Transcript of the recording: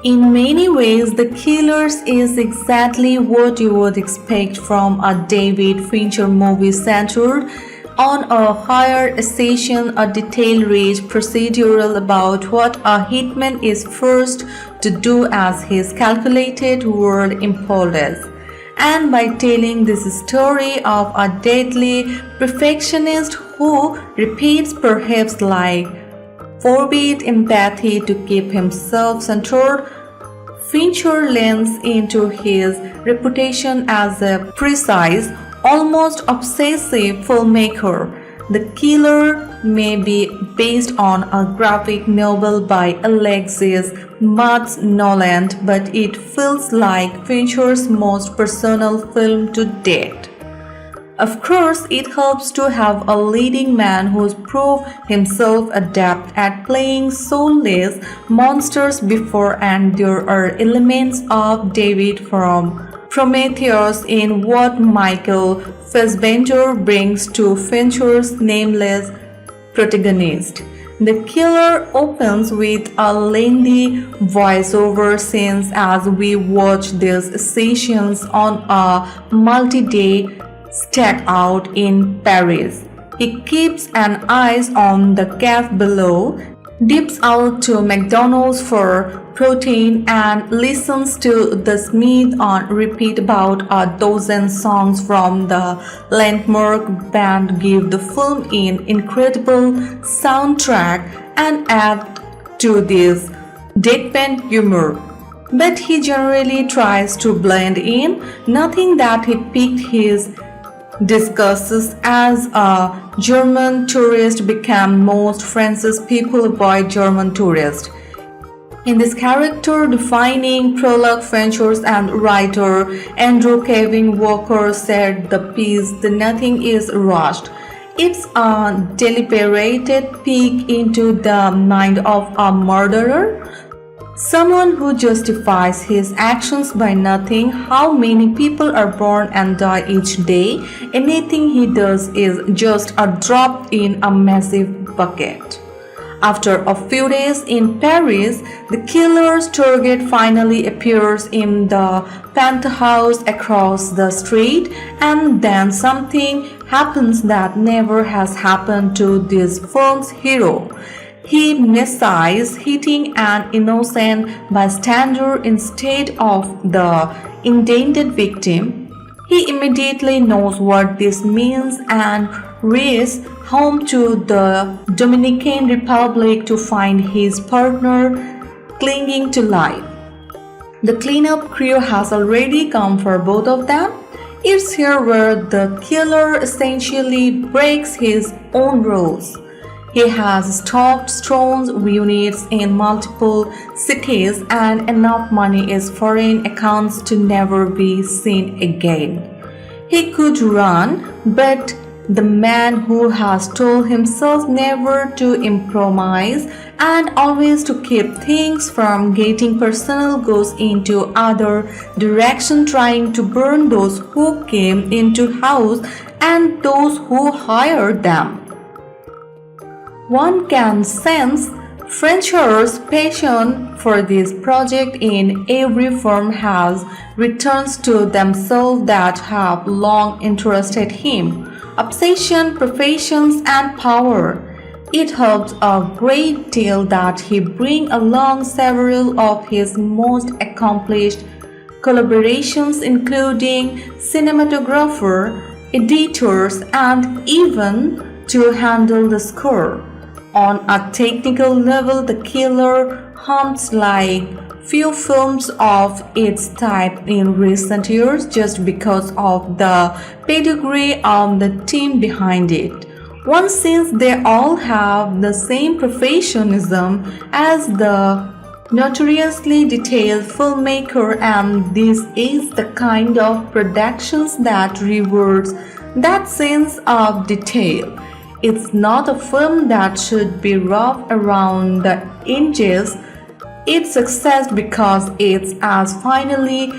In many ways, The Killers is exactly what you would expect from a David Fincher movie centered on a higher station, a detail-rich procedural about what a hitman is forced to do as his calculated world implodes. And by telling this story of a deadly perfectionist who repeats perhaps like forbid empathy to keep himself centered, Fincher leans into his reputation as a precise, almost obsessive filmmaker. The Killer may be based on a graphic novel by Alexis Matz Nolent, but it feels like Fincher's most personal film to date. Of course, it helps to have a leading man who's proved himself adept at playing soulless monsters before, and there are elements of David from Prometheus in what Michael Fassbender brings to Fincher's nameless protagonist. The Killer opens with a lengthy voiceover scenes as we watch these sessions on a multi-day stakeout in Paris. He keeps an eye on the café below, dips out to McDonald's for protein, and listens to the Smith on repeat. About a dozen songs from the landmark band give the film an incredible soundtrack and add to this deadpan humor. But he generally tries to blend in. Nothing that he picked his discusses as a German tourist became most France's people avoid German tourists. In this character-defining prologue, Fincher and writer Andrew Kevin Walker said the piece, "The nothing is rushed. It's a deliberate peek into the mind of a murderer. Someone who justifies his actions by nothing. How many people are born and die each day? Anything he does is just a drop in a massive bucket." After a few days in Paris, the killer's target finally appears in the penthouse across the street, and then something happens that never has happened to this film's hero. He misses hitting an innocent bystander instead of the intended victim. He immediately knows what this means and races home to the Dominican Republic to find his partner clinging to life. The cleanup crew has already come for both of them. It's here where the killer essentially breaks his own rules. He has stocked strong units in multiple cities, and enough money is foreign accounts to never be seen again. He could run, but the man who has told himself never to improvise and always to keep things from getting personal goes into other direction, trying to burn those who came into house and those who hired them. One can sense Fincher's passion for this project in every film has returns to themselves that have long interested him: obsession, professions, and power. It helps a great deal that he brings along several of his most accomplished collaborations, including cinematographer, editors, and even to handle the score. On a technical level, The Killer hums like few films of its type in recent years, just because of the pedigree of the team behind it. One, since they all have the same professionalism as the notoriously detailed filmmaker, and this is the kind of productions that rewards that sense of detail. It's not a film that should be rough around the edges. It's success because it's as finely